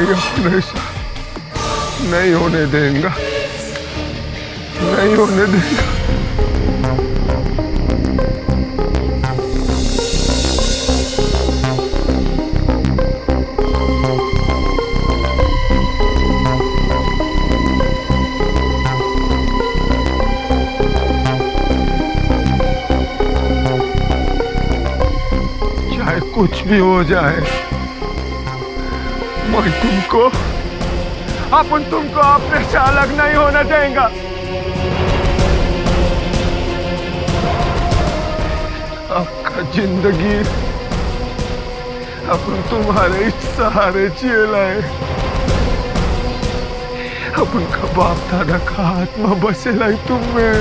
अपने साथ नहीं होने देंगे, नहीं होने देंगे। चाहे कुछ भी हो जाए, मैं तुमको अपने से अलग नहीं होने देंगे। आपका जिंदगी अपन तुम्हारे सहारे जिएला है। अपन का बाप दादा का हाथ में बसेला है तुम में।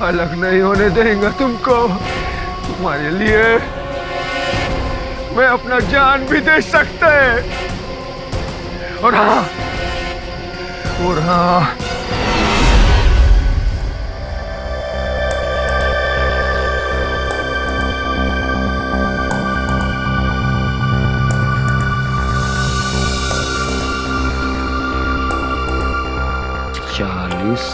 अलग नहीं होने देंगे तुमको। तुम्हारे लिए मैं अपना जान भी दे सकता है। और हाँ, चालीस,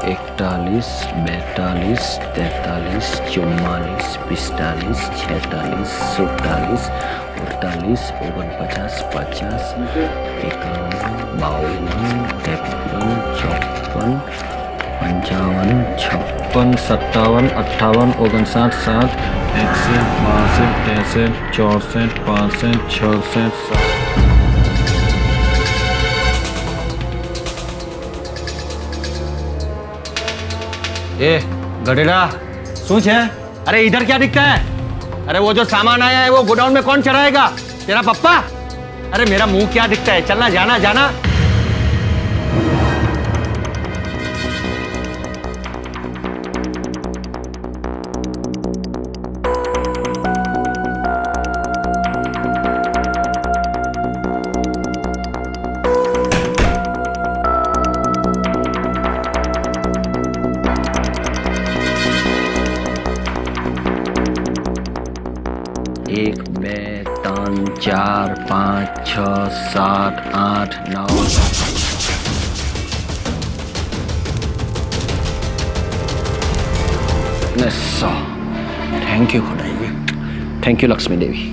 41, 42, 43, 44, 45, 46, 47, 48, 49, 50, 51, 52, 53, 54, 55, 56, 57, 58, 59, 60, 61, 62, 63, 64, 65, 66, ए गडेला શું છે? अरे इधर क्या दिखता है? अरे वो जो सामान आया है वो गोडाउन में कौन चढ़ाएगा? तेरा पप्पा? अरे मेरा मुंह क्या दिखता है? चलना, जाना जाना। एक, बे, तीन, 4, 5, 6, 7, 8, 9। थैंक यू खुदाई, थैंक यू लक्ष्मी देवी।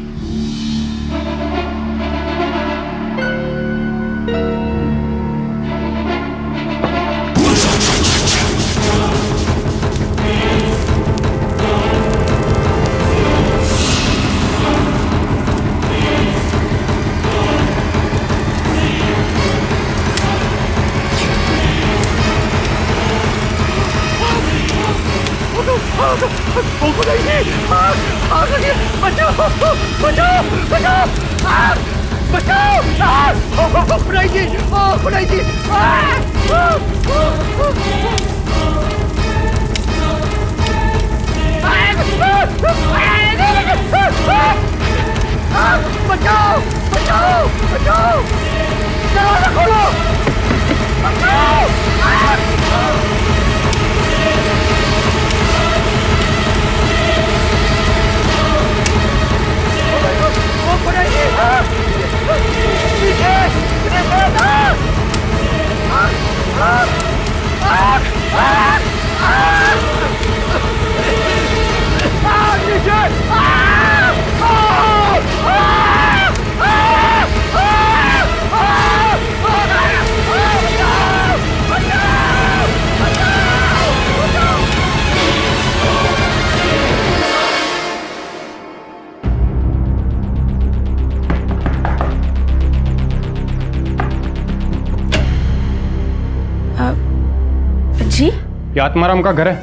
जी? ये आत्माराम का घर है?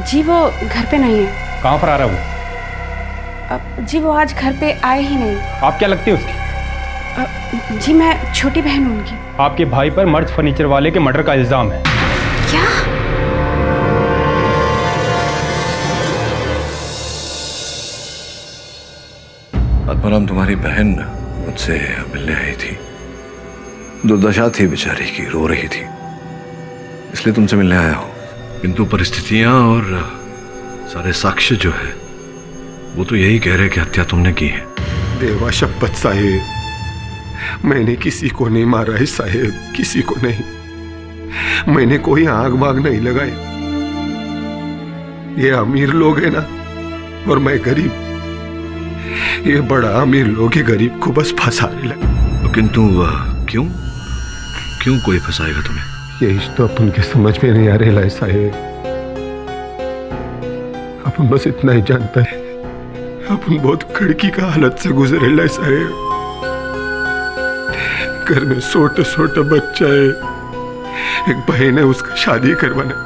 जी वो घर पे नहीं है। कहाँ पर आ रहा है वो? जी वो आज घर पे आए ही नहीं। आप क्या लगती है उसकी? जी मैं छोटी बहन हूँ उनकी। आपके भाई पर मर्ज फर्नीचर वाले के मर्डर का इल्जाम है। क्या? आत्माराम तुम्हारी बहन मुझसे मिलने आई थी। दुर्दशा थी बेचारी की, रो रही थी, इसलिए तुमसे मिलने आया हूं। किंतु परिस्थितियां और सारे साक्ष्य जो है वो तो यही कह रहे कि हत्या तुमने की है। देवा शपथ साहेब, मैंने किसी को नहीं मारा है साहेब, किसी को नहीं। मैंने कोई आग वाग नहीं लगाई। ये अमीर लोग हैं ना, और मैं गरीब। ये बड़ा अमीर लोग ये गरीब को बस फंसाने लगे। किंतु क्यों क्यों कोई फंसाएगा तुम्हें? यही तो अपन के समझ में नहीं आ रहा है साहेब। अपन बस इतना ही जानता है, अपन बहुत खड़की का हालत से गुजरे है साहेब। घर में छोटा छोटा बच्चा है, एक बहन है, उसका शादी करवाना।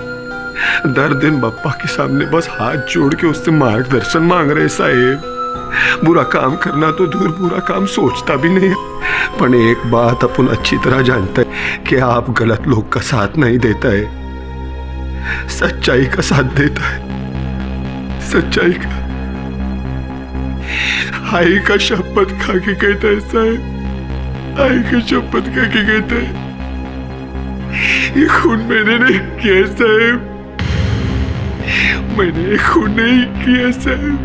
दर दिन बप्पा के सामने बस हाथ जोड़ के उससे मार्गदर्शन मांग रहे साहेब। बुरा काम करना तो दूर, बुरा काम सोचता भी नहीं है। पर एक बात अपन अच्छी तरह जानते हैं कि आप गलत लोग का साथ नहीं देता है, सच्चाई का साथ देता है, सच्चाई का। आई का शपथ खा के कहता है साहब, आई का शपथ खा के कहता है, ये खून मैंने नहीं किया साहब, मैंने ये खून नहीं किया साहब।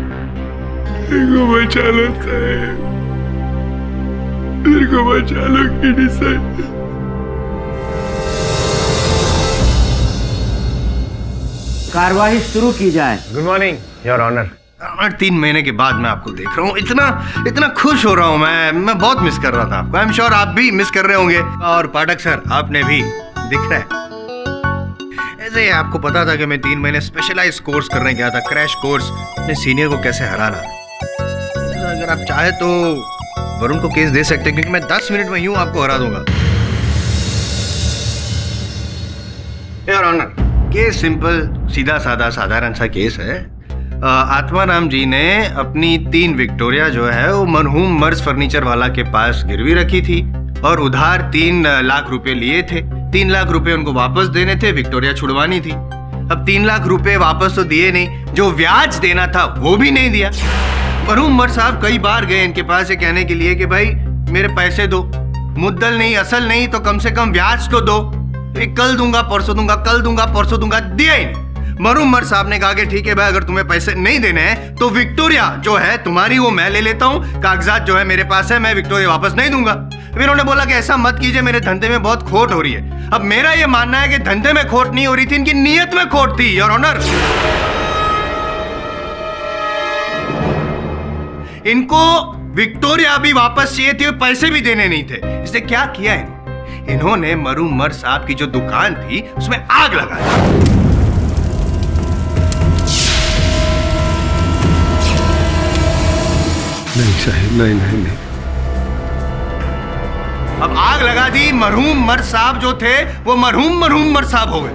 मेरे को बचा लो साहब, मेरे को बचा लो किडी साहब। कार्यवाही शुरू की जाए। Good morning your honour. 3 महीने के बाद मैं आपको देख रहा हूँ, इतना खुश हो रहा हूँ। मैं बहुत मिस कर रहा था आपको। आई एम श्योर आप भी मिस कर रहे होंगे। और पाठक सर, आपने भी, दिख रहा है। ऐसे आपको पता था कि मैं 3 महीने स्पेशलाइज कोर्स करने गया था, क्रैश कोर्स, अपने सीनियर को कैसे हराना। अगर आप चाहे तो वरुण को केस दे सकते हैं, क्योंकि मैं 10 मिनट में यूं आपको हरा दूंगा। योर ऑनर, केस सिंपल, सीधा साधा साधारण सा केस है। आत्माराम जी ने अपनी 3 विक्टोरिया जो है वो मरहूम मर्ज फर्नीचर वाला के पास गिरवी रखी थी और उधार 3 लाख रुपए लिए थे। 3 लाख रुपए उनको वापस देने थे, विक्टोरिया छुड़वानी थी। अब 3 लाख रुपए वापस तो दिए नहीं, जो ब्याज देना था वो भी नहीं दिया। मरहूम मर्ज साहब कई बार गए इनके पास ये कहने के लिए कि भाई मेरे पैसे दो, मुद्दल नहीं, असल नहीं तो कम से कम ब्याज तो दो। कल दूंगा, परसों दूंगा, कल दूंगा, परसों दूंगा, दिया ही नहीं। मरहूम मर्ज साहब ने कहा कि ठीक है भाई, अगर तुम्हें पैसे नहीं देने हैं तो विक्टोरिया जो है तुम्हारी वो मैं ले लेता हूँ, कागजात जो है मेरे पास है, मैं विक्टोरिया वापस नहीं दूंगा। फिर उन्होंने बोला कि ऐसा मत कीजिए, मेरे धंधे में बहुत खोट हो रही है। अब मेरा ये मानना है कि धंधे में खोट नहीं हो रही थी, इनकी नीयत में खोट थी योर ऑनर। इनको विक्टोरिया भी वापस चाहिए थी, पैसे भी देने नहीं थे। इसने क्या किया है, इन्होंने मरहूम मर्ज साहब की जो दुकान थी उसमें आग लगा दी। नहीं साहब, नहीं नहीं नहीं। अब आग लगा दी, मरहूम मर्ज साहब जो थे वो मरहूम मर्ज साहब हो गए।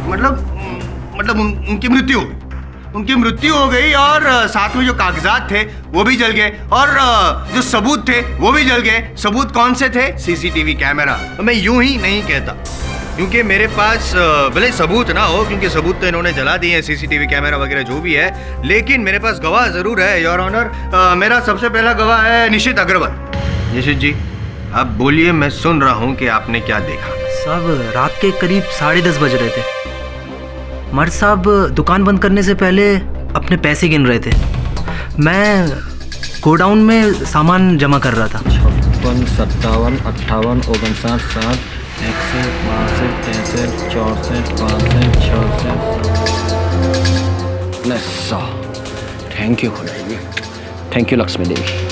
मतलब उनकी मृत्यु हो गई, उनकी मृत्यु हो गई। और साथ में जो कागजात थे वो भी जल गए, और जो सबूत थे वो भी जल गए। सबूत कौन से थे? CCTV camera. मैं यूं ही नहीं कहता, क्योंकि मेरे पास भले सबूत ना हो, क्योंकि सबूत तो इन्होंने जला दिए हैं, सीसीटीवी कैमरा वगैरह जो भी है, लेकिन मेरे पास गवाह जरूर है योर ऑनर। मेरा सबसे पहला गवाह है निशित अग्रवाल। निशित जी, आप बोलिए, मैं सुन रहा हूँ कि आपने क्या देखा। साहब, रात के करीब 10:30 बज रहे थे। मर्ज साहब दुकान बंद करने से पहले अपने पैसे गिन रहे थे। मैं गोडाउन में सामान जमा कर रहा था। 56, 57, 58, 59, 60, 61, 62, 63, 64, 65, 66। Thank you, thank you Lakshmi Devi.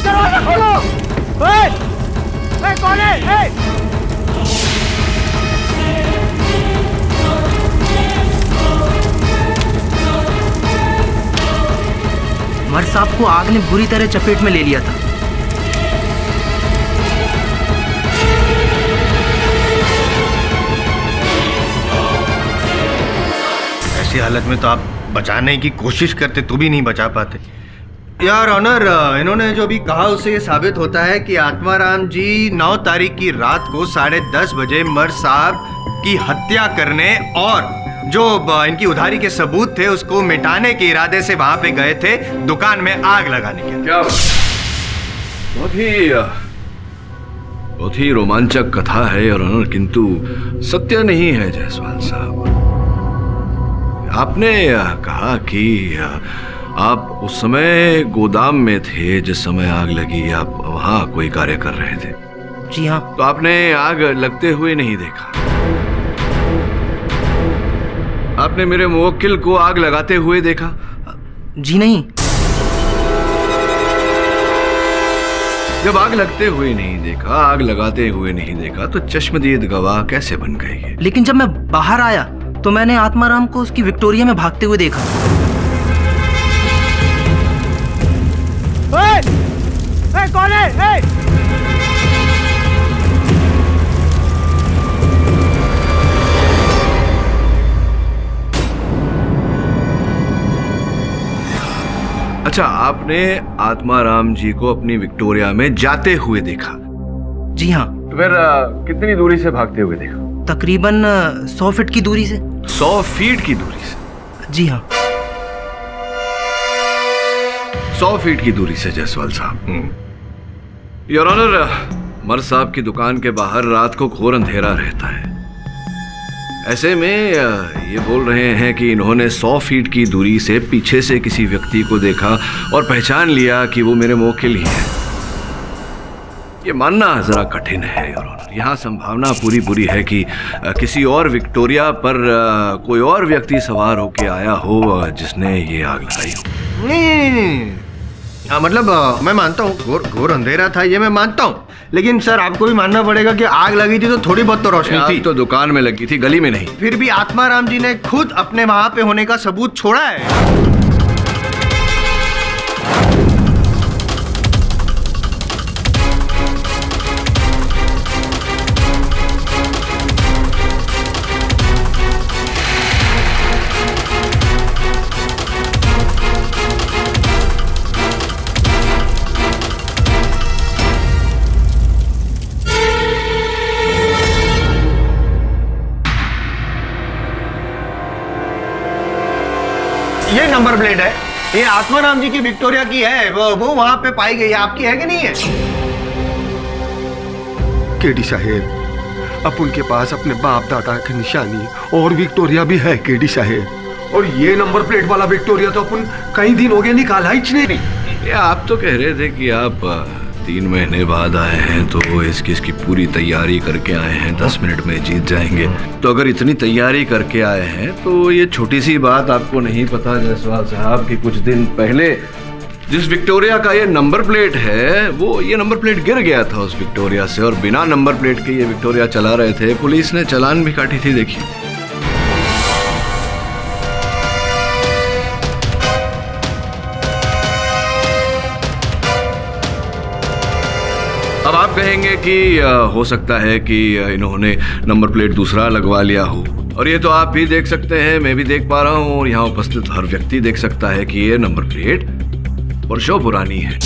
दरवाजा खोलो। कौन है? मर्ज साहब को आग ने बुरी तरह चपेट में ले लिया था। ऐसी हालत में तो आप बचाने की कोशिश करते तो भी नहीं बचा पाते यार ऑनर। इन्होंने जो भी कहा उससे ये साबित होता है कि आत्माराम जी 9 तारीख की रात को 10:30 बजे मर्ज साहब की हत्या करने और जो इनकी उधारी के सबूत थे उसको मिटाने के इरादे से वहां पे गए थे दुकान में आग लगाने के लिए। क्या बहुत ही रोमांचक कथा है और किंतु सत्य नहीं है जायसवाल साहब। आपने कहा कि आप उस समय गोदाम में थे जिस समय आग लगी, आप वहां कोई कार्य कर रहे थे। जी हाँ। तो आपने आग लगते हुए नहीं देखा। आपने मेरे मुवक्किल को आग लगाते हुए देखा? जी नहीं। जब आग लगते हुए नहीं देखा, आग लगाते हुए नहीं देखा, तो चश्मदीद गवाह कैसे बन गए ये? लेकिन जब मैं बाहर आया तो मैंने आत्माराम को उसकी विक्टोरिया में भागते हुए देखा। कौन है? अच्छा, आपने आत्माराम जी को अपनी विक्टोरिया में जाते हुए देखा? जी हाँ। तो फिर कितनी दूरी से भागते हुए देखा? तकरीबन 100 फीट की दूरी से। 100 फीट की दूरी से? जी हाँ। 100 फीट की दूरी से जायसवाल साहब। योर ऑनर, मर्द साहब की दुकान के बाहर रात को घोर अंधेरा रहता है। ऐसे में ये बोल रहे हैं कि इन्होंने 100 फीट की दूरी से पीछे से किसी व्यक्ति को देखा और पहचान लिया कि वो मेरे मुवक्किल ही है। ये मानना जरा कठिन है योर ऑनर। यहाँ संभावना पूरी है कि किसी और विक्टोरिया पर कोई और व्यक्ति सवार होके आया हो जिसने ये आग लगाई हो। नहीं, मतलब मैं मानता हूँ घोर अंधेरा था, ये मैं मानता हूँ, लेकिन सर आपको भी मानना पड़ेगा कि आग लगी थी तो थोड़ी बहुत तो रोशनी थी। तो दुकान में लगी थी, गली में नहीं। फिर भी आत्माराम जी ने खुद अपने वहां पे होने का सबूत छोड़ा है। ये नंबर प्लेट है, ये आत्माराम जी की विक्टोरिया की है, वो वहां पे पाई गई है। आपकी है कि नहीं है? केडी साहेब, अब उनके पास अपने बाप दादा की निशानी और विक्टोरिया भी है केडी साहेब। और ये नंबर प्लेट वाला विक्टोरिया तो अपन कई दिन हो गए निकाला ही नहीं। ये आप तो कह रहे थे कि आप 3 महीने बाद आए हैं तो इसकी पूरी तैयारी करके आए हैं, 10 मिनट में जीत जाएंगे। तो अगर इतनी तैयारी करके आए हैं तो ये छोटी सी बात आपको नहीं पता जायसवाल साहब कि कुछ दिन पहले जिस विक्टोरिया का ये नंबर प्लेट है, वो ये नंबर प्लेट गिर गया था उस विक्टोरिया से और बिना नंबर प्लेट के ये विक्टोरिया चला रहे थे। पुलिस ने चालान भी काटी थी, देखिए। अब आप कहेंगे कि हो सकता है कि इन्होंने नंबर प्लेट दूसरा लगवा लिया हो, और ये तो आप भी देख सकते हैं, मैं भी देख पा रहा हूं, और यहाँ उपस्थित हर व्यक्ति देख सकता है कि ये नंबर प्लेट वर्षों पुरानी है।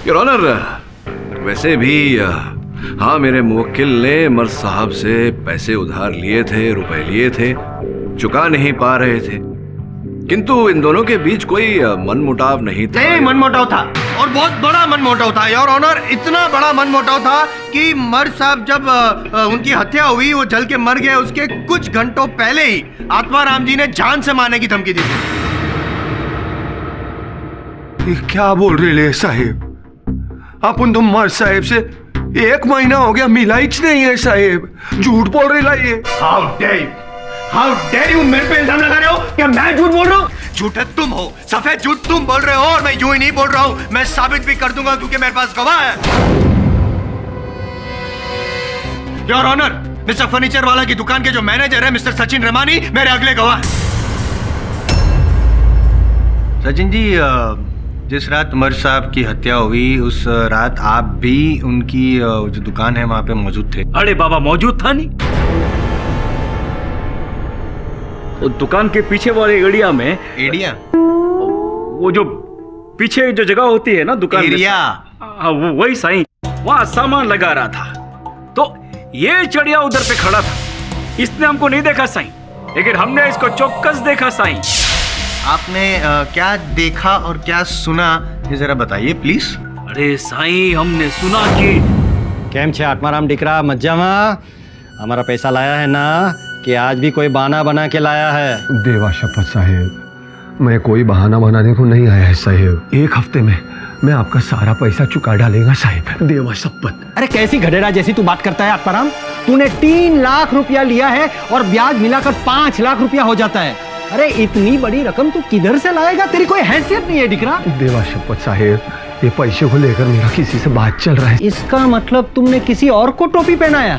योर ऑनर, वैसे भी हाँ, मेरे मुवक्किल ने मर्द साहब से पैसे उधार लिए थे, रुपए लिए थे, चुका नहीं पा रहे थे, किंतु इन दोनों के बीच कोई मनमुटाव नहीं था। नहीं, मनमुटाव था, और बहुत बड़ा मनमुटाव था योर ऑनर। इतना बड़ा मनमुटाव था कि मर्द साहब जब उनकी हत्या हुई, वो जल के मर गए, उसके कुछ घंटों पहले ही आत्माराम जी ने जान से मारने की धमकी दी थी। ये क्या बोल रहे साहेब? अपन तो मर्द साहेब से 1 महीना हो गया मिला ही नहीं है साहेब, झूठ बोल रहे ये। हाउ डेयर यू मेरे पे इल्जाम लगा रहे हो? क्या मैं झूठ बोल रहा हूँ? झूठे तुम हो, सफेद झूठ तुम बोल रहे हो, और मैं यूं ही नहीं बोल रहा हूँ, मैं साबित भी कर दूंगा क्योंकि मेरे पास गवाह है। योर ऑनर, मिस्टर फर्नीचर वाला की दुकान के जो मैनेजर है मिस्टर सचिन रमानी, मेरे अगले गवाह हैं। सचिन जी, जिस रात मर्द साहब की हत्या हुई उस रात आप भी उनकी जो दुकान है वहां पे मौजूद थे? अरे बाबा, मौजूद था नहीं। वो दुकान के पीछे वाले एरिया में, एरिया वो जो पीछे जो जगह होती है ना दुकान एरिया, वही साईं, वहाँ सामान लगा रहा था। तो ये चिड़िया उधर पे खड़ा था, इसने हमको नहीं देखा साईं, लेकिन हमने इसको चौकस देखा साईं। आपने क्या देखा और क्या सुना ये जरा बताइए प्लीज। अरे साईं, हमने सुना कि કેમ છે આત્મારામ દીકરા? મજામાં? हमारा पैसा लाया है ना कि आज भी कोई बहाना बना के लाया है? देवा शपथ साहेब, मैं कोई बहाना बनाने को नहीं आया है साहेब। एक हफ्ते में मैं आपका सारा पैसा चुका डालेगा साहेब, देवा शपथ। अरे कैसी घड़ेरा जैसी तू बात करता है आत्माराम? तूने 3 लाख रुपया लिया है और ब्याज मिलाकर 5 लाख रुपया हो जाता है। अरे इतनी बड़ी रकम तू किधर से लाएगा? तेरी कोई हैसियत नहीं है दिकरा। देवा शपथ साहेब, ये पैसे को लेकर मेरा किसी से बात चल रहा है। इसका मतलब तुमने किसी और को टोपी पहनाया?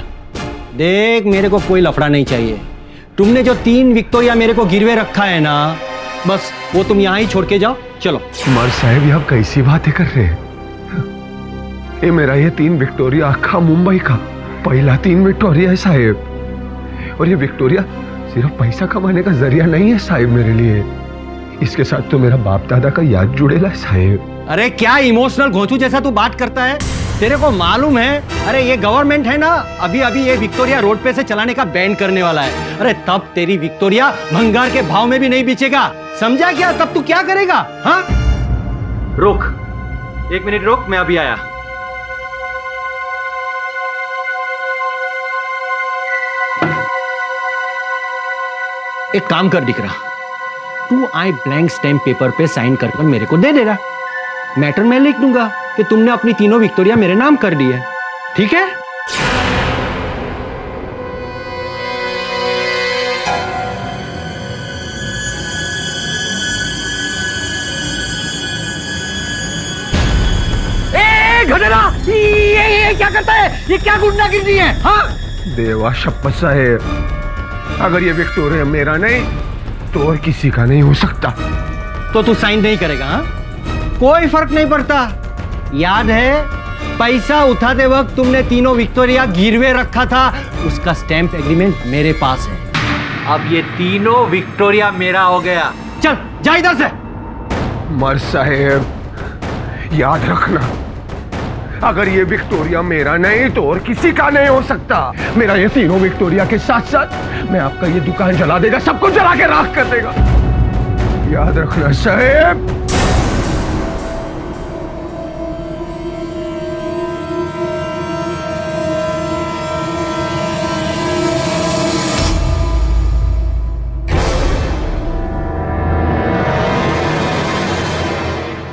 देख, मेरे को कोई लफड़ा नहीं चाहिए। तुमने जो 3 विक्टोरिया मेरे को गिरवे रखा है ना, बस वो तुम यहाँ ही छोड़ के जाओ। चलो। मर साहब, ये आप कैसी बातें कर रहे हैं? ये मेरा ये 3 विक्टोरिया अखा मुंबई का पहला 3 विक्टोरिया है साहेब। और ये विक्टोरिया सिर्फ पैसा कमाने का जरिया नहीं है साहेब मेरे लिए, इसके साथ तो मेरा बाप दादा का याद जुड़ेला है साहेब। अरे क्या इमोशनल घोंचू जैसा तू बात करता है? तेरे को मालूम है? अरे ये गवर्नमेंट है ना, अभी अभी ये विक्टोरिया रोड पे से चलाने का बैन करने वाला है। अरे तब तेरी विक्टोरिया भंगार के भाव में भी नहीं बिचेगा, समझा क्या? तब तू क्या करेगा? हाँ, रुक, 1 मिनट रुक, मैं अभी आया। एक काम कर दिख रहा, तू आई ब्लैंक स्टैम्प पेपर पे साइन कर मेरे को दे दे रहा। मैटर मैं लिख दूंगा कि तुमने अपनी 3 विक्टोरिया मेरे नाम कर दी है, ठीक है? घड़ेरा, ये क्या करता है? ये क्या गुंडागिरी है? हाँ? देवा शपथ साहेब, अगर ये विक्टोरिया मेरा नहीं तो और किसी का नहीं हो सकता। तो तू साइन नहीं करेगा? हाँ? कोई फर्क नहीं पड़ता। याद है पैसा उठाते वक्त तुमने 3 विक्टोरिया गिरवे रखा था, उसका स्टैम्प एग्रीमेंट मेरे पास है। अब ये 3 विक्टोरिया मेरा हो गया। चल जा इधर से। मर साहेब, याद रखना, अगर ये विक्टोरिया मेरा नहीं तो और किसी का नहीं हो सकता। मेरा ये 3 विक्टोरिया के साथ साथ मैं आपका ये दुकान जला देगा, सबको जला के राख कर देगा। याद रखना साहेब।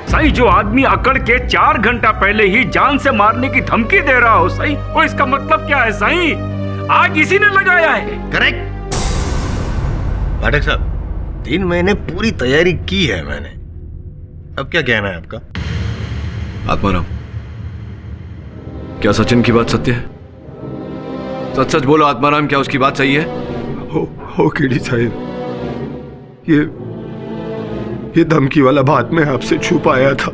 साईं, जो आदमी अकड़ के 4 घंटा पहले ही जान से मारने की धमकी दे रहा हो साईं, वो इसका मतलब क्या है साईं? आग इसी ने लगाया है। करेक्ट पाठक साहब, 3 महीने पूरी तैयारी की है मैंने। अब क्या कहना है आपका? आत्माराम, क्या सचिन की बात सत्य है? सच सच बोलो आत्माराम, क्या उसकी बात सही है? हो केडी साहब, ये धमकी वाला बात मैं आपसे छुपाया था।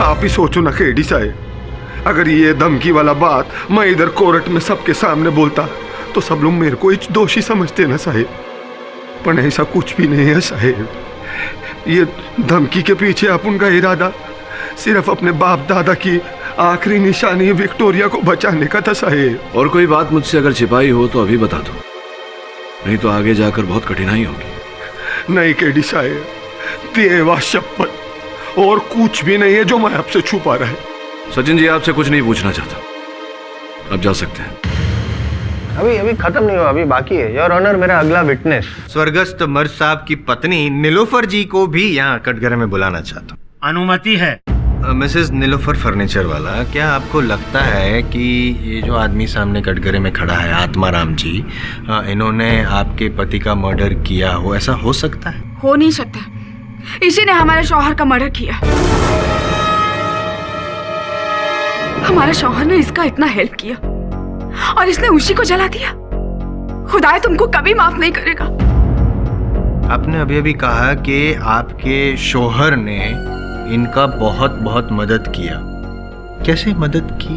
आप ही सोचो ना केडी साहब, अगर ये धमकी वाला बात मैं इधर कोर्ट में सबके सामने बोलता तो सब लोग मेरे को एक दोषी समझते ना साहेब, पर ऐसा कुछ भी नहीं है साहेब। ये धमकी के पीछे अपन का इरादा सिर्फ अपने बाप दादा की आखिरी निशानी विक्टोरिया को बचाने का था साहेब। और कोई बात मुझसे अगर छिपाई हो तो अभी बता दो, नहीं तो आगे जाकर बहुत कठिनाई होगी। नहीं केडी साहेब, देवा शपथ, और कुछ भी नहीं है जो मैं आपसे छुपा रहा है। सचिन जी, आपसे कुछ नहीं पूछना चाहता, अब जा सकते हैं। अभी खत्म नहीं हुआ, अभी बाकी है। योर ऑनर, मेरा अगला विटनेस स्वर्गस्थ मर्द साहब की पत्नी नीलोफर जी को भी यहाँ कटघरे में बुलाना चाहता हूँ। अनुमति है। मिसेस नीलोफर फर्नीचर वाला, क्या आपको लगता है कि ये जो आदमी सामने कटघरे में खड़ा है, आत्माराम जी, इन्होंने आपके पति का मर्डर किया हो? ऐसा हो सकता है? हो नहीं सकता, इसी ने हमारे शौहर का मर्डर किया। हमारे शौहर ने इसका इतना हेल्प किया और इसने उसी को जला दिया। खुदा तुमको कभी माफ नहीं करेगा। आपने अभी अभी कहा कि आपके शौहर ने इनका बहुत बहुत मदद किया। कैसे मदद की?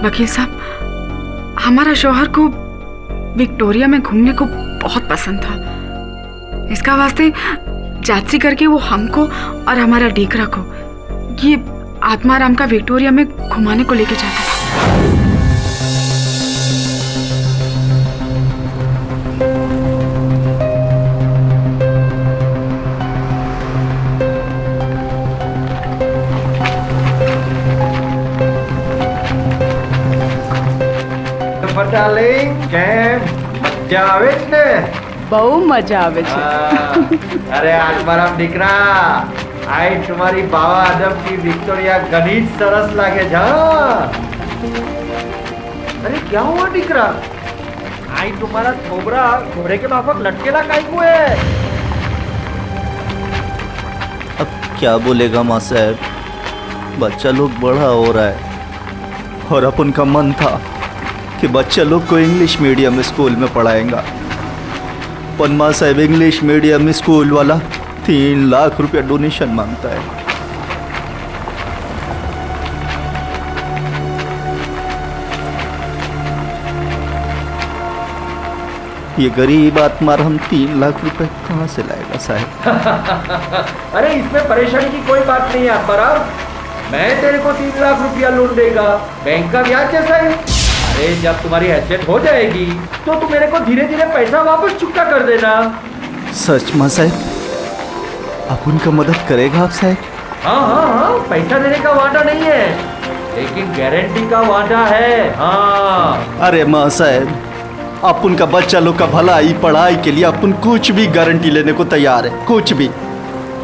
वकील साहब, हमारा शौहर को विक्टोरिया में घूमने को बहुत पसंद था। इसका वास्ते जांची करके वो हमको और हमारा डीकरा को ये आत्माराम का विक्टोरिया में घुमाने को लेके जाता था। બહુ મજા આવે છે. અરે આત્મારામ દીકરા આઈ તમારી બાવા આદમ की વિક્ટોરિયા ઘણી જ સરસ લાગે છે. અરે क्या हुआ દીકરા? आई तुम्हारा थोबरा घोड़े के माफक लटकेला काहे को है? अब क्या बोलेगा माँ साहब, बच्चा लोग बड़ा हो रहा है और अपन का मन था कि बच्चा लोग को इंग्लिश मीडियम स्कूल में पढ़ाएगा, पर माँ साहब इंग्लिश मीडियम स्कूल वाला 3 लाख रुपया डोनेशन मांगता है। ये गरीब आत्माराम 3 लाख रुपए कहाँ से लाएगा साहब? अरे इसमें परेशानी की कोई बात नहीं है आत्माराम, मैं तेरे को 3 लाख रुपया लोन देगा। बैंक का ब्याज कैसा है? अरे जब तुम्हारी हैसियत हो जाएगी तो तुम मेरे को धीरे धीरे पैसा वापस चुकता कर देना। सच माँ साहब, आप उनका मदद करेगा आप साहब? हाँ हाँ हाँ, पैसा देने का वादा नहीं है लेकिन गारंटी का वादा है। हाँ अरे माँ साहब, आप उनका बच्चा लोग का भलाई पढ़ाई के लिए अपन कुछ भी गारंटी लेने को तैयार है, कुछ भी।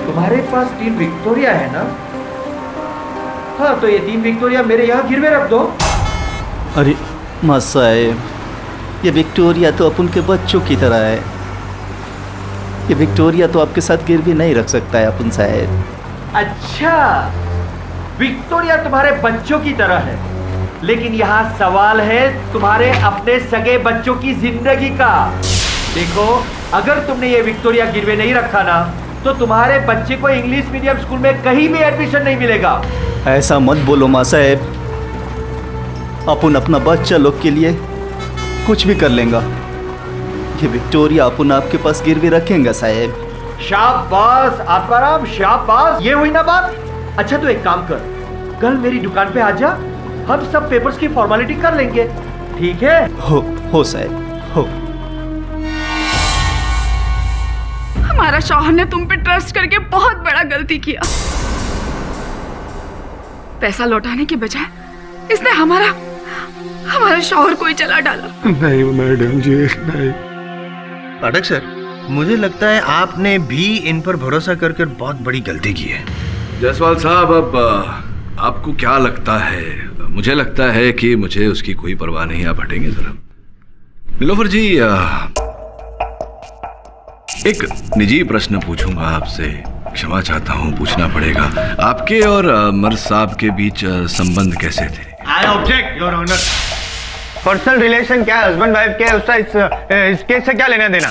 तुम्हारे पास 3 विक्टोरिया है ना? हाँ तो ये 3 विक्टोरिया मेरे यहाँ गिरवे रख दो। अरे माँ साहब, ये विक्टोरिया तो अपन के बच्चों की तरह है, ये विक्टोरिया तो आपके साथ गिरवी नहीं रख सकता है अपन साहब। अच्छा, विक्टोरिया तुम्हारे बच्चों की तरह है, लेकिन यहाँ सवाल है तुम्हारे अपने सगे बच्चों की जिंदगी का। देखो, अगर तुमने ये विक्टोरिया गिरवे नहीं रखा ना तो तुम्हारे बच्चे को इंग्लिश मीडियम स्कूल में कहीं भी एडमिशन नहीं मिलेगा। ऐसा मत बोलो माँ साहब, अपन अपना बच्चा लोग के लिए कुछ भी कर लेंगे। ये विक्टोरिया अपन आपके पास गिरवी रखेंगे साहब। शाबाश आत्माराम, शाबाश, ये हुई ना बात। अच्छा तो एक काम कर, कल मेरी दुकान पे आ जा, हम सब पेपर्स की फॉर्मेलिटी कर लेंगे, ठीक है? हो साहब, हो। हमारा शौहर ने तुम पे ट्रस्ट करके बहुत बड़ा गलती किया। पैसा लौटाने के बजाय इसने हमारा शौहर को ही चला डाला। नहीं मैडम जी, नहीं। पाठक सर, मुझे लगता है आपने भी इन पर भरोसा करके बहुत बड़ी गलती की है। जायसवाल साहब, अब आपको क्या लगता है? मुझे लगता है कि मुझे उसकी कोई परवाह नहीं। आप हटेंगे जरा। नीलोफर जी, एक निजी प्रश्न पूछूंगा आपसे, क्षमा चाहता हूं, पूछना पड़ेगा। आपके और मर्द साहब के बीच संबंध कैसे थे? I object your honour. Personal relation क्या है, हस्बैंड वाइफ क्या है, उसका इस केस से क्या लेना देना?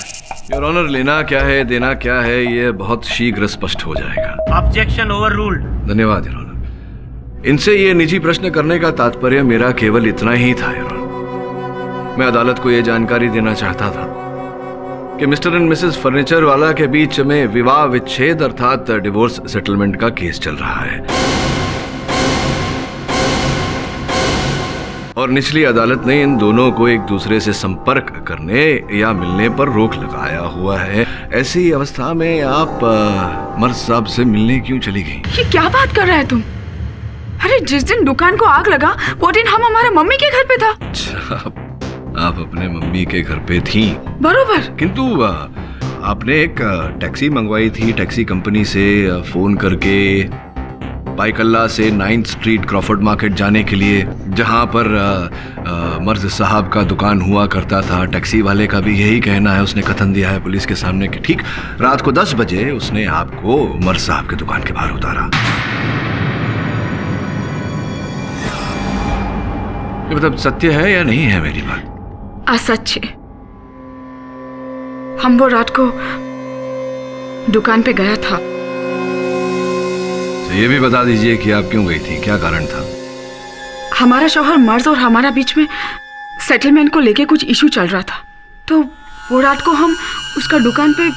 योर ऑनर, लेना क्या है देना क्या है ये बहुत शीघ्र स्पष्ट हो जाएगा। Objection over ruled. धन्यवाद योर ऑनर। इनसे ये निजी प्रश्न करने का तात्पर्य मेरा केवल इतना ही था योर ऑनर। मैं अदालत को ये जानकारी देना चाहता था कि मिस्टर एंड मिसेस फर्नीचर वाला के बीच में विवाह विच्छेद अर्थात डिवोर्स सेटलमेंट का केस चल रहा है और निचली अदालत ने इन दोनों को एक दूसरे से संपर्क करने या मिलने पर रोक लगाया हुआ है। ऐसी अवस्था में आप मर्द साहब से मिलने क्यों चली गई? ये क्या बात कर रहा है तुम? अरे जिस दिन दुकान को आग लगा वो दिन हम हमारे मम्मी के घर पे था। आप अपने मम्मी के घर पे थी? बरोबर। किंतु आपने एक टैक्सी मंगवाई थी टैक्सी कंपनी से फोन करके बाइकल्ला से 9th स्ट्रीट क्रॉफर्ड मार्केट जाने के लिए, जहां पर मर्ज साहब का दुकान हुआ करता था। टैक्सी वाले का भी यही कहना है, उसने कथन दिया है पुलिस के सामने कि ठीक रात को 10 बजे उसने आपको मर्ज साहब के दुकान के बाहर उतारा। ये मतलब सत्य है या नहीं है मेरी बात? असच है। हम वो रात को दुकान पे गया था। तो ये भी बता दीजिए कि आप क्यों गई थी, क्या कारण था? हमारा शौहर मर्ज और हमारा बीच में सेटलमेंट को लेके कुछ इशू चल रहा था, तो वो रात को हम उसका दुकान पे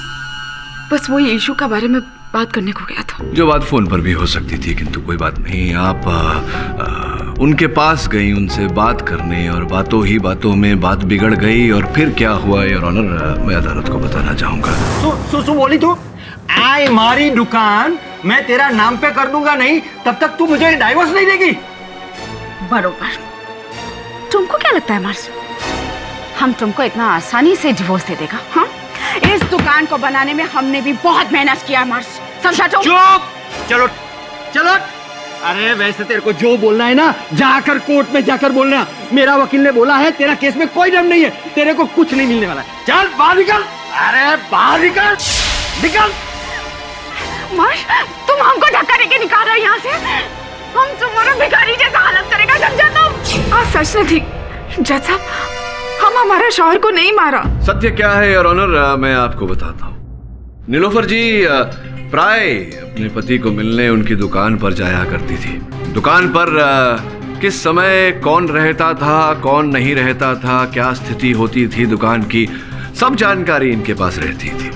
बस वही इशू का बारे में बात करने को गया था। जो बात फोन पर भी हो सकती थी, किंतु कोई बात नहीं। आप उनके पास गई उनसे बात करने, और बातों ही बातों में बात बिगड़ गई। और फिर क्या हुआ योर ऑनर, मैं अदालत को बताना चाहूंगा। सु बोली तू, आई मारी दुकान मैं तेरा नाम पे कर दूंगा नहीं, तब तक तू मुझे डाइवोर्स नहीं देगी। बरोबर। तुमको क्या लगता है मार्स, हम तुमको इतना आसानी से डिवोर्स दे देगा? हाँ, इस दुकान को बनाने में हमने भी बहुत मेहनत किया मार्स, समझा? तुम चुप, चलो चलो। अरे वैसे तेरे को जो बोलना है ना, जाकर कोर्ट में जाकर बोलना। मेरा वकील ने बोला है तेरा केस में कोई दम नहीं है, तेरे को कुछ नहीं मिलने वाला है। चल बाहर निकल, अरे बाहर निकल, निकल। मार्स, तुम हमको धक्का देके निकाल रहे हो यहाँ से? हम तुम्हारा भिखारी जैसा हालत करेगा, समझा तुम? आज सच नहीं थी जज साहब, हम हमारे शौहर को नहीं मारा। सत्य क्या है योर ऑनर, मैं आपको बताता हूँ। नीलोफर जी प्राय अपने पति को मिलने उनकी दुकान पर जाया करती थी। दुकान पर किस समय कौन रहता था, कौन नहीं रहता था, क्या स्थिति होती थी दुकान की, सब जानकारी इनके पास रहती थी।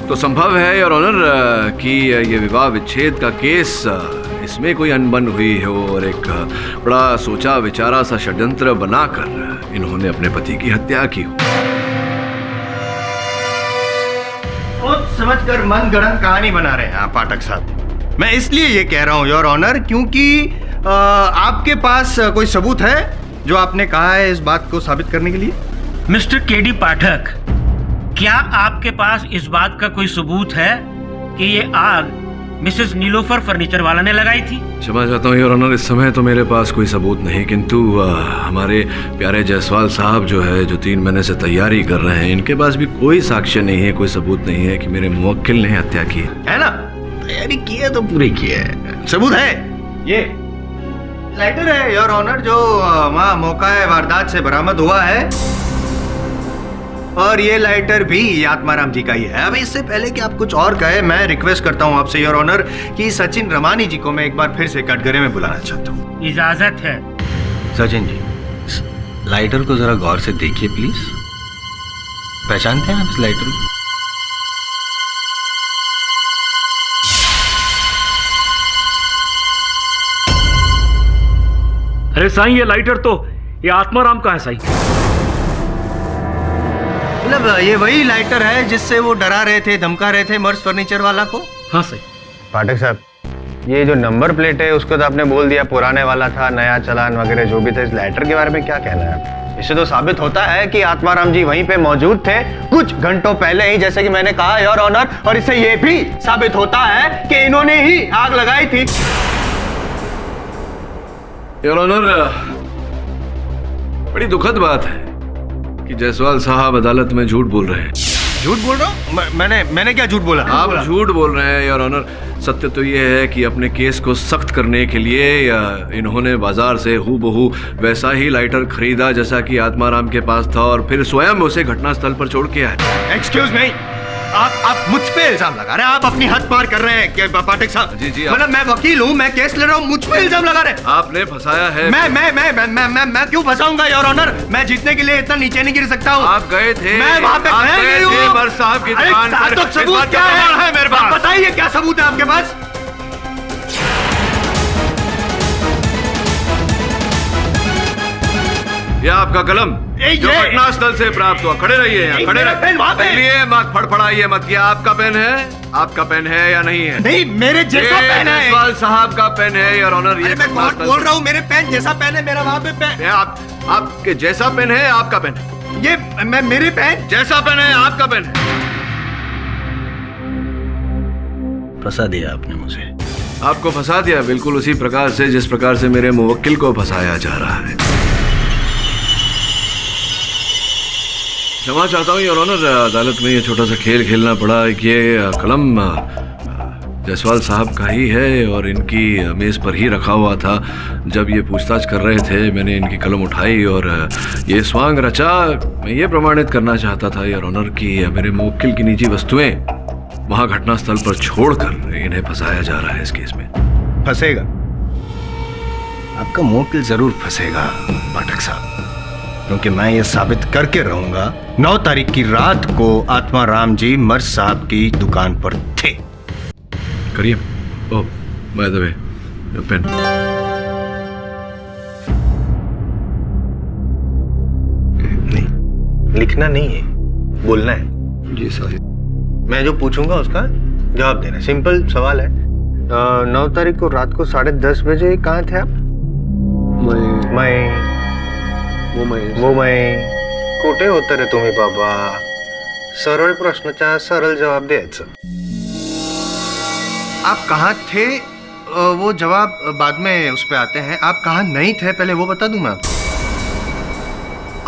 तो संभव है योर ऑनर कि ये विवाह विच्छेद का केस, इसमें कोई अनबन हुई हो और एक बड़ा सोचा विचारा सा षड्यंत्र बनाकर इन्होंने अपने पति की हत्या की हो। समझकर मन गढ़ंत कहानी बना रहे हैं पाठक साहब। मैं इसलिए ये कह रहा हूं योर ऑनर, क्योंकि आपके पास कोई सबूत है जो आपने कहा है इस बात को साबित करने के लिए? मिस्टर केडी पाठक, क्या आपके पास इस बात का कोई सबूत है कि ये आग मिसेस नीलोफर फर्नीचर वाला ने लगाई थी? क्षमा चाहता हूँ योर ऑनर, इस समय तो मेरे पास कोई सबूत नहीं, किंतु हमारे प्यारे जायसवाल साहब जो है, जो 3 महीने से तैयारी कर रहे हैं, इनके पास भी कोई साक्ष्य नहीं है, कोई सबूत नहीं है कि मेरे मुवक्किल ने हत्या की है ना। तैयारी की है तो पूरी की है, सबूत है। ये लाइटर है योर ऑनर, जो वहाँ मौका वारदात से बरामद हुआ है, और ये लाइटर भी आत्माराम जी का ही है। अब इससे पहले कि आप कुछ और कहे, मैं रिक्वेस्ट करता हूं आपसे योर ऑनर कि सचिन रमानी जी को मैं एक बार फिर से कटघरे में बुलाना चाहता हूं। इजाजत है। सचिन जी, लाइटर को जरा गौर से देखिए प्लीज। पहचानते हैं आप इस लाइटर को? अरे साईं, ये लाइटर तो ये आत्माराम का है साईं। मतलब ये वही लाइटर है जिससे वो डरा रहे थे, धमका रहे थे मर्स फर्नीचर वाला को? हाँ सही। पाठक साहब, ये जो नंबर प्लेट है उसको तो आपने बोल दिया पुराने वाला था, नया चालान वगैरह जो भी था। इस लेटर के बारे में क्या कहना है? इससे तो साबित होता है कि आत्माराम जी वहीं पे मौजूद थे कुछ घंटों पहले ही, जैसे कि मैंने कहा योर ऑनर। और इससे ये भी साबित होता है कि इन्होंने ही आग लगाई थी। योर ऑनर, बड़ी दुखद बात है कि जायसवाल साहब अदालत में झूठ बोल रहे हैं। झूठ बोल रहा हूँ? मैंने क्या झूठ बोला? आप झूठ बोल रहे हैं योर ऑनर। सत्य तो ये है कि अपने केस को सख्त करने के लिए इन्होंने बाजार से हूबहू वैसा ही लाइटर खरीदा जैसा कि आत्माराम के पास था, और फिर स्वयं उसे घटनास्थल पर छोड़ के आए। एक्सक्यूज मी, आप मुझ पे इल्जाम लगा रहे हैं, आप अपनी हद पार कर रहे हैं क्या पाठक साहब? जी मतलब मैं वकील हूँ, मैं केस ले रहा हूँ, मुझ पे इल्जाम लगा रहे हैं। आपने फंसाया है। मैं क्यों फंसाऊंगा योर ऑनर? मैं जीतने के लिए इतना नीचे नहीं गिर सकता हूँ। आप गए थे, मैं वहाँ पे मर्स साहब की दुकान पर। तो सबूत क्या है मेरे पास? बताइए क्या सबूत है आपके पास? यह आपका कलम जो घटनास्थल से प्राप्त हुआ। खड़े रहिए यहाँ, खड़े रहिए, मत फड़फड़ाइए मत। क्या आपका पेन है? आपका पेन है या नहीं है? नहीं, मेरे जैसा पेन है। जायसवाल साहब का पेन है योर ऑनर। ये मैं कौन बोल रहा हूँ? मेरे पेन जैसा पेन है मेरा, वहाँ पे पेन। आपके जैसा पेन है, आपका पेन है। ये मेरे पेन जैसा पेन है, आपका पेन है। फंसा दिया आपने मुझे। आपको फंसा दिया बिल्कुल उसी प्रकार से जिस प्रकार से मेरे मुवक्किल को फंसाया जा रहा है। क्षमा चाहता हूँ योर ऑनर, अदालत में ये छोटा सा खेल खेलना पड़ा। ये कलम जायसवाल साहब का ही है और इनकी मेज़ पर ही रखा हुआ था। जब ये पूछताछ कर रहे थे, मैंने इनकी कलम उठाई और ये स्वांग रचा। मैं ये प्रमाणित करना चाहता था योर ऑनर कि मेरे मुवक्किल की निजी वस्तुएं वहाँ घटनास्थल पर छोड़कर इन्हें फंसाया जा रहा है इस केस में। फंसेगा, आपका मुवक्किल जरूर फंसेगा पाठक साहब। क्योंकि मैं ये साबित करके रहूंगा 9 तारीख की रात को आत्माराम जी मर्ज साहब की दुकान पर थे। करिए। ओह बाय द वे, पेन। नहीं, लिखना नहीं है, बोलना है। जी साहब। मैं जो पूछूंगा उसका जवाब देना। सिंपल सवाल है। 9 तारीख को रात को 10:30 बजे कहाँ थे आप? मैं कुठे होतं रे तुम्ही बाबा? सरळ प्रश्नाचा सरळ जवाब द्यायचा। आप कहाँ थे वो जवाब बाद में उस पे आते हैं। आप कहाँ नहीं थे पहले वो बता दूं मैं आपको।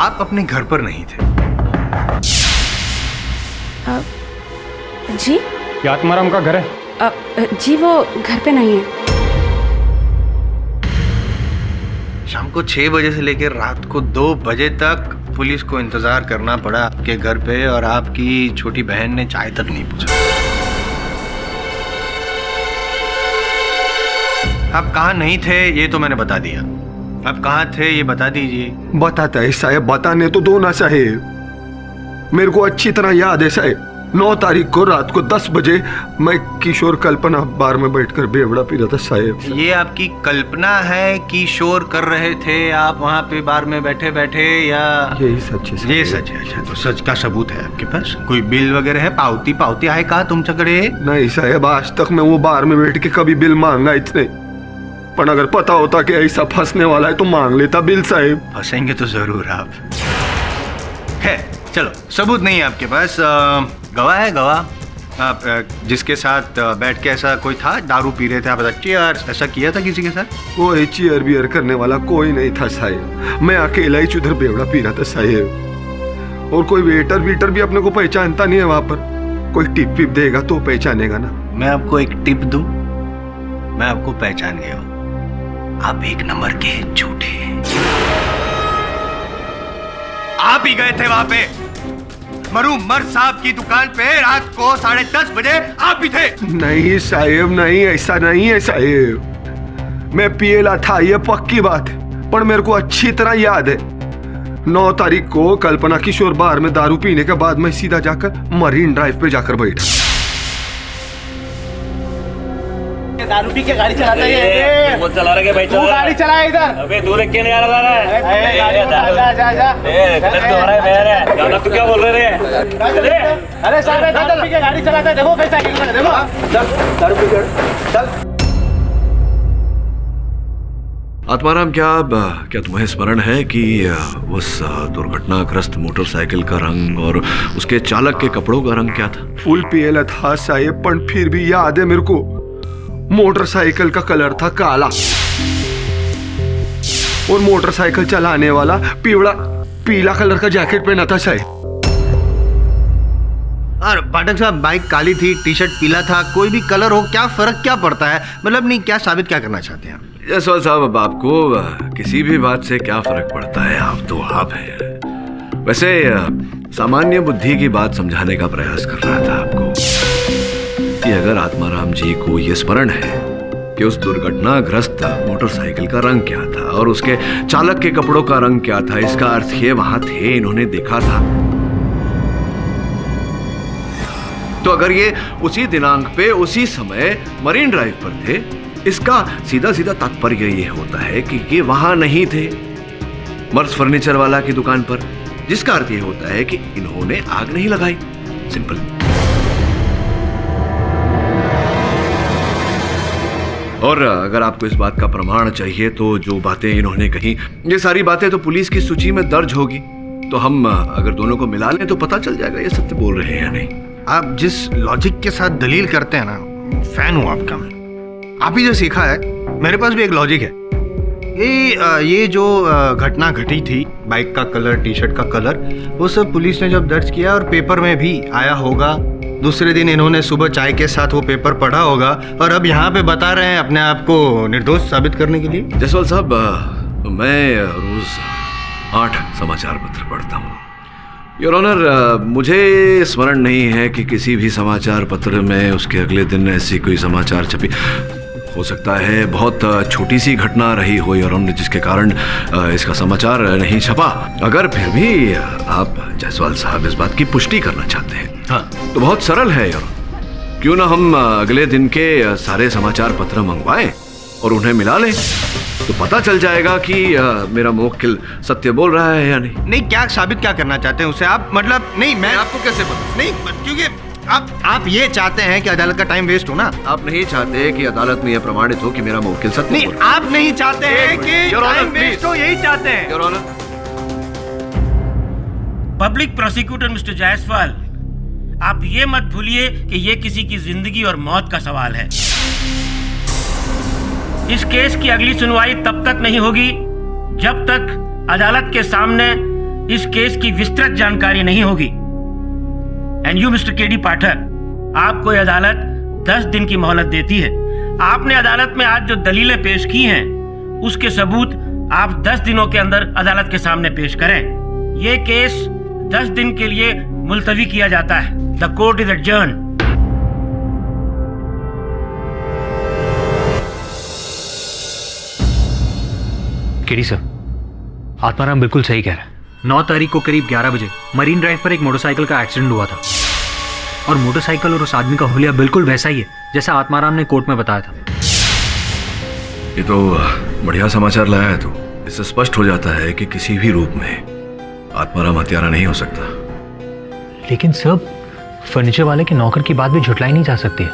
आप अपने घर पर नहीं थे। जी ये आत्माराम का घर है? जी वो घर पे नहीं है। शाम को 6 बजे से लेकर रात को 2 बजे तक पुलिस को इंतजार करना पड़ा आपके घर पे, और आपकी छोटी बहन ने चाय तक नहीं पूछा। आप कहाँ नहीं थे ये तो मैंने बता दिया। आप कहाँ थे ये बता दीजिए। बताता है साहब, बताने तो दो ना साहेब। मेरे को अच्छी तरह याद है साहब, 9 तारीख को रात को 10 बजे मैं किशोर कल्पना बार में बैठकर बेवड़ा पी रहा था साहब। ये आपकी कल्पना है कि शोर कर रहे थे आप वहाँ पे बार में बैठे बैठे, या यही सच है? ये सच है। अच्छा, तो सच का सबूत है आपके पास? कोई बिल वगैरह है? पावती आहे का तुमच्याकडे? नहीं साहब, आज तक मैं वो बार में बैठ के कभी बिल मांगा इतने, पर अगर पता होता कि ऐसा फंसने वाला है तो मांग लेता बिल साहब। फंसेंगे तो जरूर आप। है चलो, सबूत नहीं है आपके पास। गवाह है, गवाह। आप जिसके साथ बैठ के ऐसा कोई था, दारू पी रहे थे आप, चीयर ऐसा किया था किसी के साथ? कोई चीयर बियर करने वाला कोई नहीं था साहब। मैं अकेला ही उधर बेवड़ा पी रहा था साहब। और कोई वेटर वीटर भी अपने को पहचानता नहीं है वहां पर। कोई टिप विप देगा तो पहचानेगा ना। मैं आपको एक टिप दूं, मैं आपको पहचान गया हूं। आप 1 नंबर के झूठे हैं। आप ही गए थे वहां पे मरहूम मर्ज साहब की दुकान पे रात को 10:30 बजे। आप भी थे? नहीं साहब, नहीं, ऐसा नहीं है साहब। मैं पिएला था, ये पक्की बात है, पर मेरे को अच्छी तरह याद है 9 तारीख को कल्पना किशोर बार में दारू पीने के बाद मैं सीधा जाकर मरीन ड्राइव पे जाकर बैठा। दारू पी के गाड़ी चलाता है। वो चला रहा है भाई, तू गाड़ी चला इधर। अबे दूर क्यों नहीं आ रहा है? गलत तो हो रहा है यार। तू क्या बोल रहे रे? अरे साहब दारू पी के गाड़ी चलाता है, देखो कैसा है, देखो। चल दारू पी के चल। आत्माराम, क्या तुम्हें स्मरण है कि उस दुर्घटनाग्रस्त मोटरसाइकिल का रंग और उसके चालक के कपड़ों का रंग क्या था? फुल पिएला था साहब, पर फिर भी याद है मेरे को। मोटरसाइकिल का कलर था काला और मोटरसाइकिल चलाने वाला पीला कलर का जैकेट पहना था साहब। और पाठक साहब, बाइक काली थी, टी शर्ट पीला था, कोई भी कलर हो, क्या फर्क क्या पड़ता है? मतलब नहीं, क्या साबित क्या करना चाहते हैं आप? जायसवाल साहब, अब आपको किसी भी बात से क्या फर्क पड़ता है? आप तो आप हैं। वैसे सामान्य बुद्धि की बात समझाने का प्रयास कर रहा था आपको कि अगर आत्माराम जी को यह स्मरण है कि उस दुर्घटनाग्रस्त मोटरसाइकिल का रंग क्या था और उसके चालक के कपड़ों का रंग क्या था, इसका अर्थ ये वहां थे, इन्होंने देखा था। तो अगर ये उसी दिनांक पे उसी समय मरीन ड्राइव पर थे, इसका सीधा सीधा तात्पर्य ये होता है कि ये वहां नहीं थे मर्ज फर्नीचर वाला की दुकान पर, जिसका अर्थ ये होता है कि इन्होंने आग नहीं लगाई। सिंपल। और अगर आपको इस बात का प्रमाण चाहिए तो जो बातें इन्होंने कही, ये सारी बातें तो पुलिस की सूची में दर्ज होगी। तो हम अगर दोनों को मिला लें तो पता चल जाएगा ये सत्य बोल रहे हैं या नहीं। आप जिस लॉजिक के साथ दलील करते हैं ना, फैन हूं आपका मैं। आप ही जो सीखा है, मेरे पास भी एक लॉजिक है। ये जो घटना घटी थी, बाइक का कलर, टी शर्ट का कलर, वो सब पुलिस ने जब दर्ज किया और पेपर में भी आया होगा, दूसरे दिन इन्होंने सुबह चाय के साथ वो पेपर पढ़ा होगा और अब यहाँ पे बता रहे हैं अपने आप को निर्दोष साबित करने के लिए। जायसवाल साहब, मैं रोज 8 समाचार पत्र पढ़ता हूँ। योर ऑनर, मुझे स्मरण नहीं है कि किसी भी समाचार पत्र में उसके अगले दिन ऐसी कोई समाचार छपी हो सकता है बहुत छोटी सी घटना रही हो योर ऑनर, जिसके कारण इसका समाचार नहीं छपा। अगर फिर भी आप जायसवाल साहब इस बात की पुष्टि करना चाहते हैं, हाँ, तो बहुत सरल है योर ऑनर। क्यों ना हम अगले दिन के सारे समाचार पत्र मंगवाएं और उन्हें मिला लें, तो पता चल जाएगा कि मेरा मुवक्किल सत्य बोल रहा है या नहीं। नहीं, क्या साबित क्या करना चाहते हैं उसे आप? मतलब नहीं, मैं आपको कैसे पता? नहीं, क्योंकि आप ये चाहते हैं कि अदालत का टाइम वेस्ट हो ना। आप नहीं चाहते कि अदालत में यह प्रमाणित हो कि मेरा मुवक्किल सत्य नहीं, आप नहीं चाहते हैं कि टाइम वेस्ट हो, यही चाहते हैं your honour. Public prosecutor mister Jaiswal, आप ये मत भूलिए कि ये किसी की जिंदगी और मौत का सवाल है। इस केस की अगली सुनवाई तब तक नहीं होगी जब तक अदालत के सामने इस केस की विस्तृत जानकारी नहीं होगी। एंड यू मिस्टर केडी पाठक, आपको यह अदालत 10 दिन की मोहलत देती है। आपने अदालत में आज जो दलीलें पेश की हैं, उसके सबूत आप 10 दिनों के अंदर अदालत के सामने पेश करें। यह केस 10 दिन के लिए मुलतवी किया जाता है। The court is adjourned. KD sir, Atmaram बिल्कुल सही कह रहा है। 9 तारीख को करीब 11 बजे मरीन ड्राइव पर एक मोटरसाइकिल का एक्सीडेंट हुआ था और मोटरसाइकिल और उस आदमी का हुलिया बिल्कुल वैसा ही है जैसा आत्माराम ने कोर्ट में बताया था। ये तो बढ़िया समाचार लाया है तू। इससे स्पष्ट हो जाता है कि किसी भी रूप में आत्माराम हत्यारा नहीं हो सकता। लेकिन सब फर्नीचर वाले के नौकर की बात भी झुटलाई नहीं जा सकती है।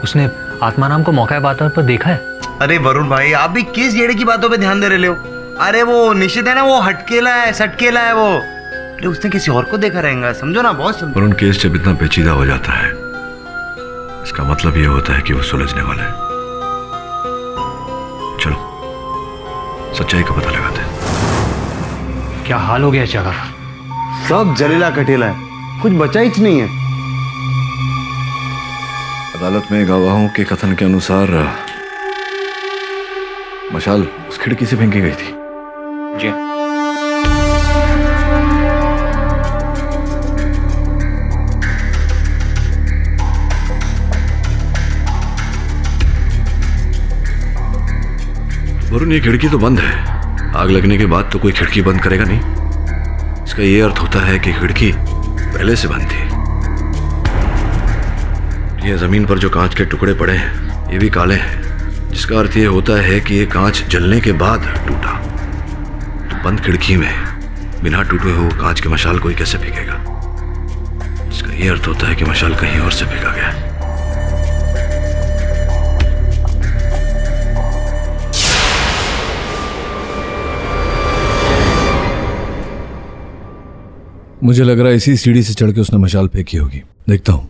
उसने आत्माराम को मौका बात पर देखा है। अरे वरुण भाई, आप भी किस जेड़े की बातों पे ध्यान दे रहे हो? अरे वो निश्चित है ना, वो हटकेला है, सटकेला है वो। अरे उसने किसी और को देखा रहेगा, समझो ना बॉस। पर उन केस जब इतना पेचीदा हो जाता है, इसका मतलब ये होता है कि वो सुलझने वाला है। चलो सच्चाई का पता लगाते हैं। क्या हाल हो गया इस जगह का? सब जलीला कटेला है, कुछ बचा ही नहीं है। अदालत में गवाहों के कथन के अनुसार मशाल उस खिड़की से फेंकी गई थी। जी। वरुण, ये खिड़की तो बंद है। आग लगने के बाद तो कोई खिड़की बंद करेगा नहीं। इसका ये अर्थ होता है कि खिड़की पहले से बंद थी। ये जमीन पर जो कांच के टुकड़े पड़े हैं, ये भी काले हैं, जिसका अर्थ ये होता है कि ये कांच जलने के बाद टूटा। तो बंद खिड़की में बिना टूटे हुए कांच के मशाल कोई कैसे फेंकेगा? इसका ये अर्थ होता है कि मशाल कहीं और से फेंका गया। मुझे लग रहा है इसी सीढ़ी से चढ़ के उसने मशाल फेंकी होगी। देखता हूं।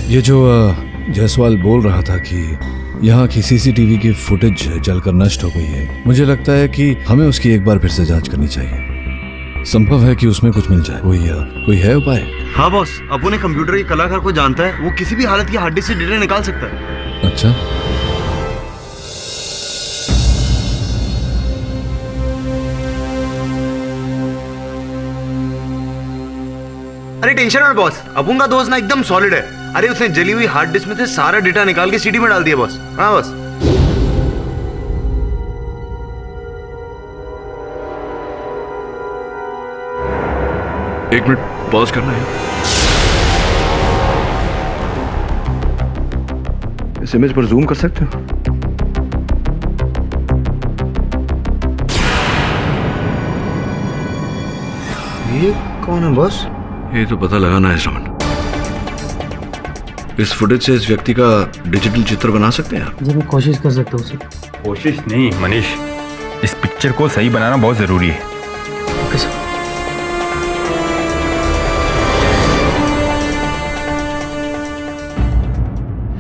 ये जो जायसवाल बोल रहा था कि यहाँ की सीसीटीवी की फुटेज जलकर नष्ट हो गई है, मुझे लगता है कि हमें उसकी एक बार फिर से जांच करनी चाहिए। संभव है कि उसमें कुछ मिल जाए। कोई है उपाय? हाँ बॉस, अपने कंप्यूटर के कलाकार को जानता है, वो किसी भी हालत की हार्ड डिस्क से डेटा निकाल सकता है। अच्छा, अरे टेंशन मत बॉस, अपुन का दोस्त ना एकदम सॉलिड है। अरे उसने जली हुई हार्ड डिस्क में से सारा डेटा निकाल के सीडी में डाल दिया बॉस। हाँ बॉस। एक मिनट पॉज करना है। इस इमेज पर जूम कर सकते हो? ये कौन है बॉस? ये तो पता लगाना है श्रवण। इस फुटेज से इस व्यक्ति का डिजिटल चित्र बना सकते हैं आप? जी मैं कोशिश कर सकता हूँ सर। कोशिश नहीं मनीष, इस पिक्चर को सही बनाना बहुत जरूरी है। Okay sir.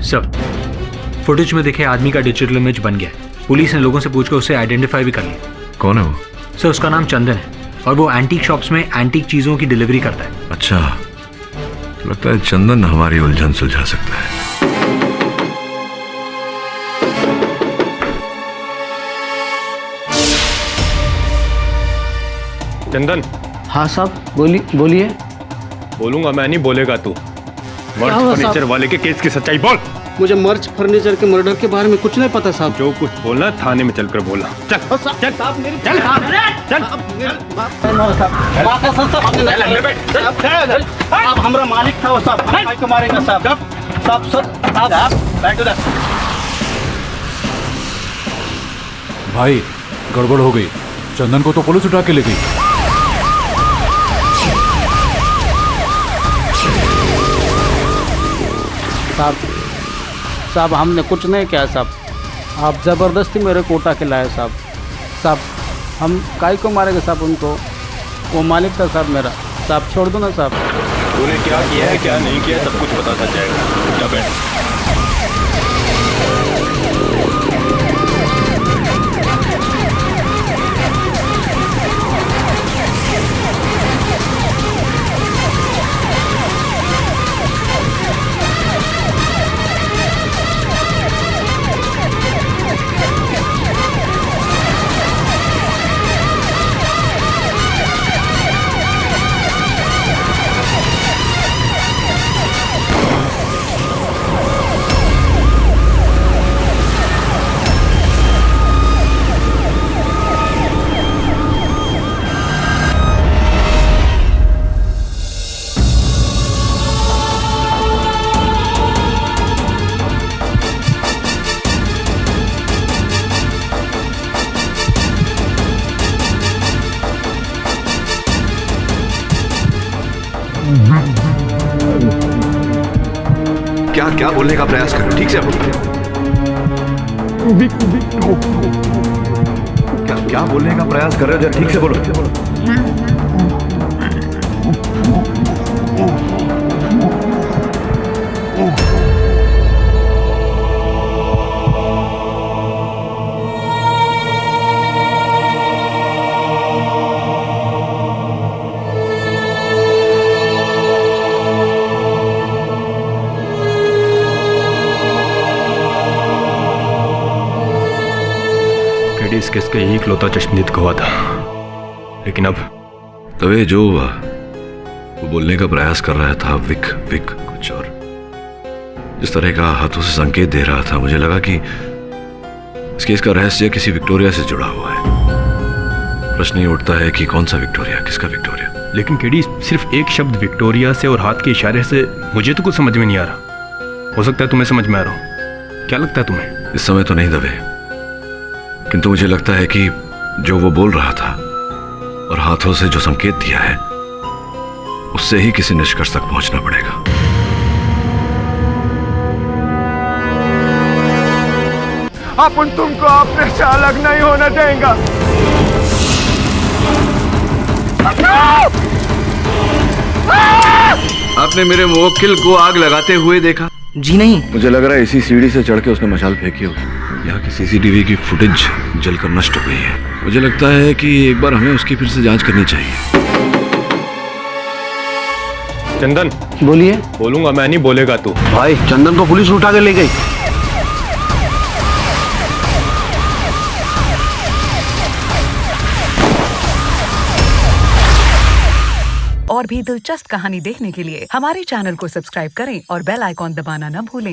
सर, फुटेज में देखे आदमी का डिजिटल इमेज बन गया। पुलिस ने लोगों से पूछकर उसे आइडेंटिफाई भी कर लिया। कौन है वो? सर उसका नाम चंदन है और वो एंटीक शॉप्स में एंटीक चीजों की डिलीवरी करता है। अच्छा, तो लगता है चंदन हमारी उलझन सुलझा सकता है। चंदन। हाँ साहब बोलिए। बोलूंगा मैं, नहीं बोलेगा तू। मर्ज फर्नीचर वाले के केस की सच्चाई बोल। मुझे मर्ज फर्नीचर के मर्डर के बारे में कुछ नहीं पता साहब। जो कुछ बोलना थाने में चलकर बोलना। चल चल साहब मेरी चल चल। अब हमारा मालिक था वो साहब, भाई को मारेगा साहब। भाई गड़बड़ हो गई, चंदन को तो पुलिस उठा के ले गई। साहब हमने कुछ नहीं किया साहब, आप ज़बरदस्ती मेरे कोटा के लाए साहब। हम काय को मारेंगे साहब उनको, वो मालिक था साहब मेरा। साहब छोड़ दो ना साहब। तूने क्या किया है क्या नहीं किया सब कुछ पता चल जाएगा। क्या बैठ। क्या क्या बोलने का प्रयास कर रहे हो? ठीक से बोलो। क्या बोलने का प्रयास कर रहे हो? जरा ठीक से बोलो। इस केस का यही इकलौता चश्मदीद गवाह था, लेकिन अब तो ये जो वो बोलने का प्रयास कर रहा था विक कुछ और इस तरह का हाथों से संकेत दे रहा था, मुझे लगा कि इस केस का रहस्य किसी विक्टोरिया से जुड़ा हुआ है। प्रश्न ये उठता है कि कौन सा विक्टोरिया, किसका विक्टोरिया? लेकिन केडी सिर्फ एक शब्द विक्टोरिया से और हाथ के इशारे से मुझे तो कुछ समझ में नहीं आ रहा। हो सकता है तुम्हें समझ में आ रहा हो। क्या लगता है तुम्हें? इस समय तो नहीं दबे, किंतु मुझे लगता है कि जो वो बोल रहा था और हाथों से जो संकेत दिया है उससे ही किसी निष्कर्ष तक पहुंचना पड़ेगा। अपन तुमको अपने से अलग नहीं होने देंगे। आपने मेरे मुवक्किल को आग लगाते हुए देखा? जी नहीं। मुझे लग रहा है इसी सीढ़ी से चढ़ के उसने मशाल फेंकी होगी। यहाँ की सीसीटीवी की फुटेज जलकर नष्ट हो गई है। मुझे लगता है कि एक बार हमें उसकी फिर से जांच करनी चाहिए। चंदन बोलिए। बोलूंगा मैं, नहीं बोलेगा तू। भाई चंदन को पुलिस उठा के ले गई। और भी दिलचस्प कहानी देखने के लिए हमारे चैनल को सब्सक्राइब करें और बेल आइकॉन दबाना न भूलें।